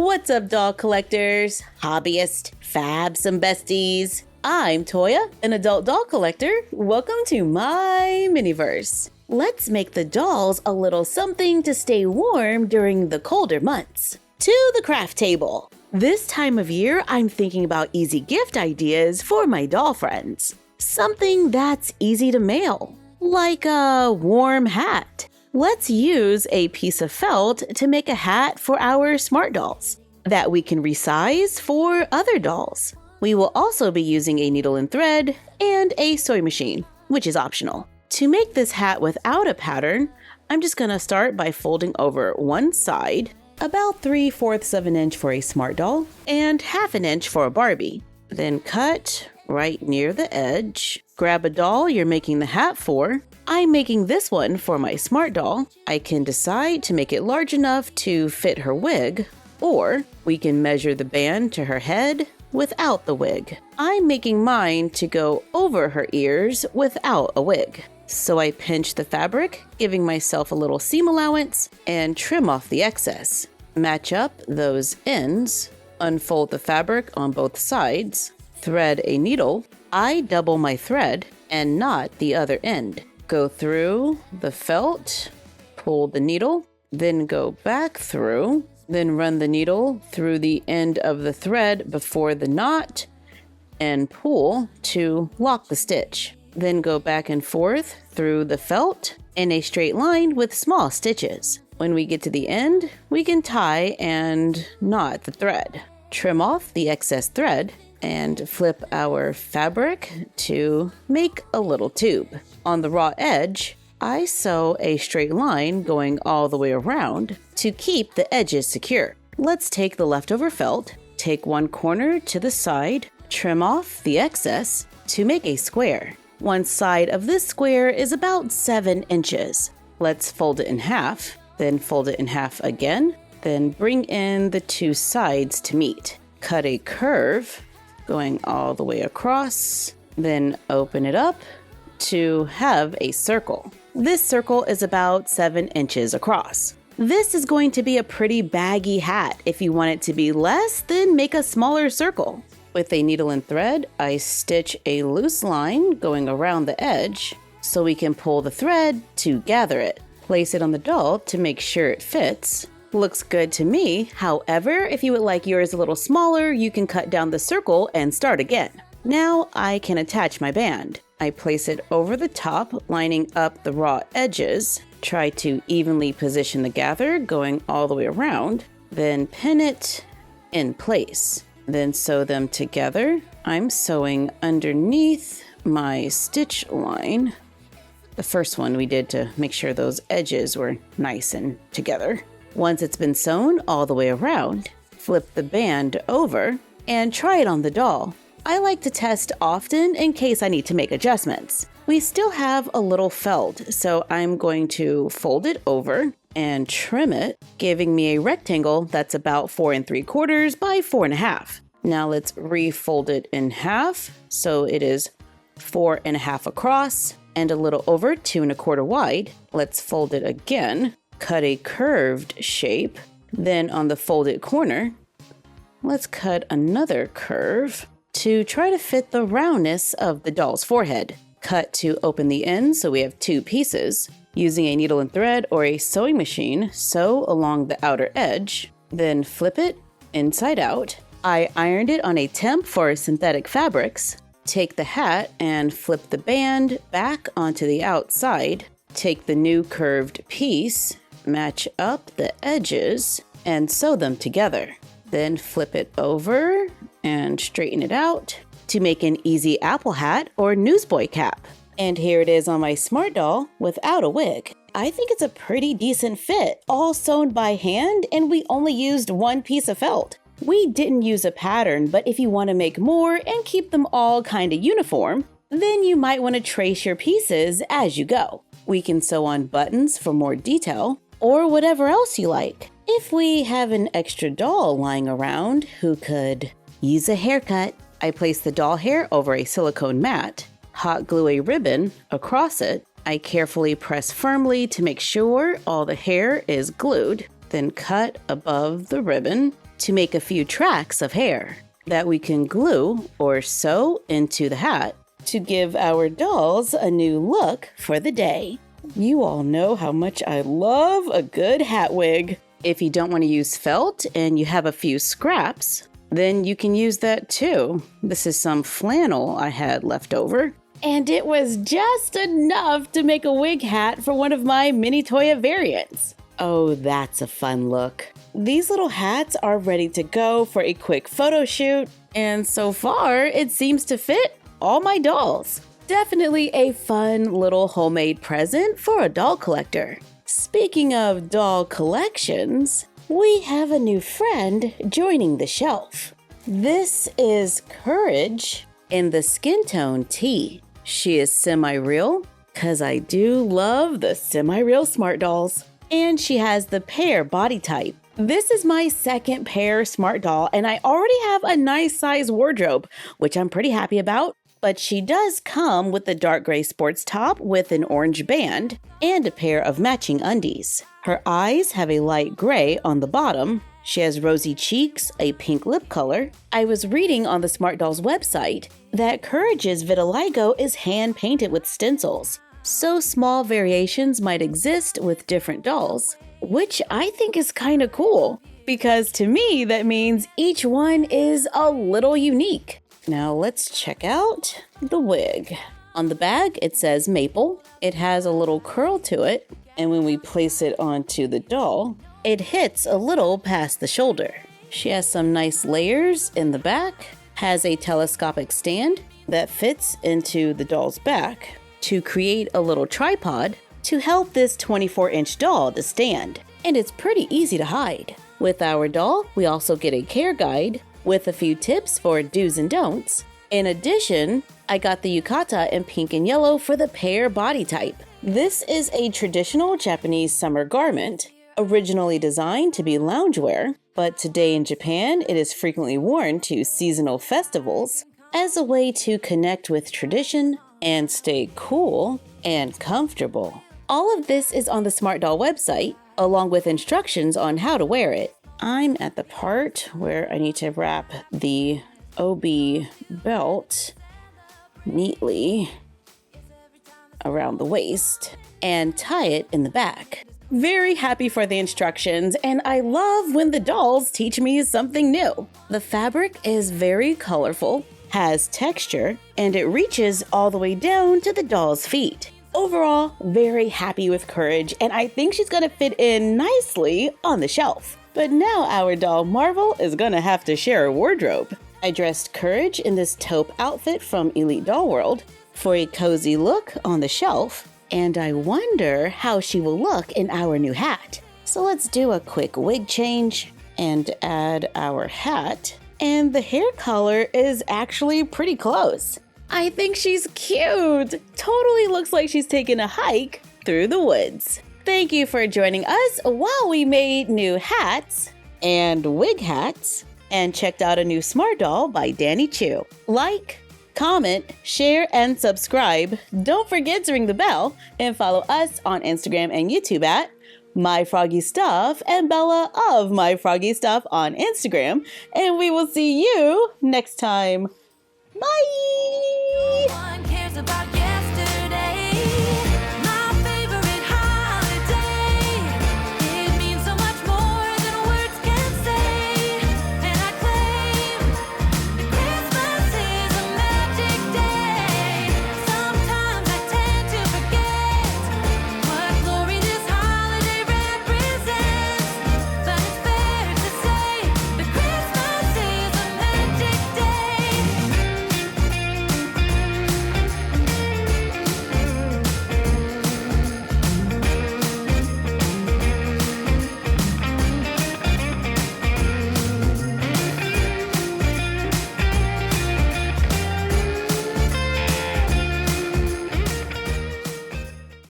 What's up, doll collectors, hobbyists, fabs, and besties? I'm Toya, an adult doll collector. Welcome to my miniverse. Let's make the dolls a little something to stay warm during the colder months. To the craft table. This time of year, I'm thinking about easy gift ideas for my doll friends. Something that's easy to mail, like a warm hat. Let's use a piece of felt to make a hat for our smart dolls that we can resize for other dolls. We will also be using a needle and thread and a sewing machine, which is optional. To make this hat without a pattern, I'm just gonna start by folding over one side, about 3/4 of an inch for a smart doll and 1/2 an inch for a Barbie. Then cut right near the edge. Grab a doll you're making the hat for. I'm making this one for my smart doll. I can decide to make it large enough to fit her wig, or we can measure the band to her head without the wig. I'm making mine to go over her ears without a wig. So I pinch the fabric, giving myself a little seam allowance, and trim off the excess. Match up those ends, unfold the fabric on both sides, thread a needle. I double my thread and knot the other end. Go through the felt, pull the needle, then go back through, then run the needle through the end of the thread before the knot and pull to lock the stitch. Then go back and forth through the felt in a straight line with small stitches. When we get to the end, we can tie and knot the thread. Trim off the excess thread and flip our fabric to make a little tube. On the raw edge, I sew a straight line going all the way around to keep the edges secure. Let's take the leftover felt, take one corner to the side, trim off the excess to make a square. One side of this square is about 7 inches. Let's fold it in half, then fold it in half again, then bring in the two sides to meet. Cut a curve going all the way across, then open it up to have a circle. This circle is about 7 inches across. This is going to be a pretty baggy hat. If you want it to be less, then make a smaller circle. With a needle and thread, I stitch a loose line going around the edge so we can pull the thread to gather it. Place it on the doll to make sure it fits. Looks good to me. However, if you would like yours a little smaller, you can cut down the circle and start again. Now I can attach my band. I place it over the top, lining up the raw edges. Try to evenly position the gather, going all the way around. Then pin it in place. Then sew them together. I'm sewing underneath my stitch line. The first one we did to make sure those edges were nice and together. Once it's been sewn all the way around, flip the band over and try it on the doll. I like to test often in case I need to make adjustments. We still have a little felt, so I'm going to fold it over and trim it, giving me a rectangle that's about 4 3/4 by 4 1/2. Now let's refold it in half, so it is 4 1/2 across and a little over 2 1/4 wide. Let's fold it again. Cut a curved shape. Then on the folded corner, let's cut another curve to try to fit the roundness of the doll's forehead. Cut to open the end so we have 2 pieces. Using a needle and thread or a sewing machine, sew along the outer edge, then flip it inside out. I ironed it on a temp for synthetic fabrics. Take the hat and flip the band back onto the outside. Take the new curved piece, match up the edges, and sew them together. Then flip it over and straighten it out to make an easy apple hat or Newsboy cap. And here it is on my smart doll without a wig. I think it's a pretty decent fit, all sewn by hand, and we only used one piece of felt. We didn't use a pattern, but if you want to make more and keep them all kind of uniform, then you might want to trace your pieces as you go. We can sew on buttons for more detail, or whatever else you like. If we have an extra doll lying around who could use a haircut, I place the doll hair over a silicone mat, hot glue a ribbon across it. I carefully press firmly to make sure all the hair is glued, then cut above the ribbon to make a few tracks of hair that we can glue or sew into the hat to give our dolls a new look for the day. You all know how much I love a good hat wig. If you don't want to use felt and you have a few scraps, then you can use that too. This is some flannel I had left over, and it was just enough to make a wig hat for one of my mini Toya variants. Oh, that's a fun look. These little hats are ready to go for a quick photo shoot, and so far it seems to fit all my dolls. Definitely a fun little homemade present for a doll collector. Speaking of doll collections, we have a new friend joining the shelf. This is Courage in the skin tone T. She is semi-real, cause I do love the semi-real smart dolls. And she has the pear body type. This is my second pear smart doll, and I already have a nice size wardrobe, which I'm pretty happy about. But she does come with the dark gray sports top with an orange band and a pair of matching undies. Her eyes have a light gray on the bottom. She has rosy cheeks, a pink lip color. I was reading on the Smart Dolls website that Courage's vitiligo is hand painted with stencils. So small variations might exist with different dolls, which I think is kind of cool, because to me that means each one is a little unique. Now let's check out the wig. On the bag it says maple. It has a little curl to it, and when we place it onto the doll, it hits a little past the shoulder. She has some nice layers in the back, has a telescopic stand that fits into the doll's back to create a little tripod to help this 24-inch doll to stand, and it's pretty easy to hide. With our doll, we also get a care guide with a few tips for do's and don'ts. In addition, I got the yukata in pink and yellow for the pear body type. This is a traditional Japanese summer garment, originally designed to be loungewear, but today in Japan it is frequently worn to seasonal festivals as a way to connect with tradition and stay cool and comfortable. All of this is on the Smart Doll website, along with instructions on how to wear it. I'm at the part where I need to wrap the OB belt neatly around the waist and tie it in the back. Very happy for the instructions, and I love when the dolls teach me something new. The fabric is very colorful, has texture, and it reaches all the way down to the doll's feet. Overall, very happy with Courage, and I think she's gonna fit in nicely on the shelf. But now our doll Marvel is gonna have to share a wardrobe. I dressed Courage in this taupe outfit from Elite Doll World for a cozy look on the shelf, and I wonder how she will look in our new hat. So let's do a quick wig change and add our hat. And the hair color is actually pretty close. I think she's cute. Totally looks like she's taking a hike through the woods. Thank you for joining us while we made new hats and wig hats and checked out a new smart doll by Danny Chu. Like, comment, share, and subscribe. Don't forget to ring the bell and follow us on Instagram and YouTube at MyFroggyStuff and Bella of MyFroggyStuff on Instagram. And we will see you next time. Bye!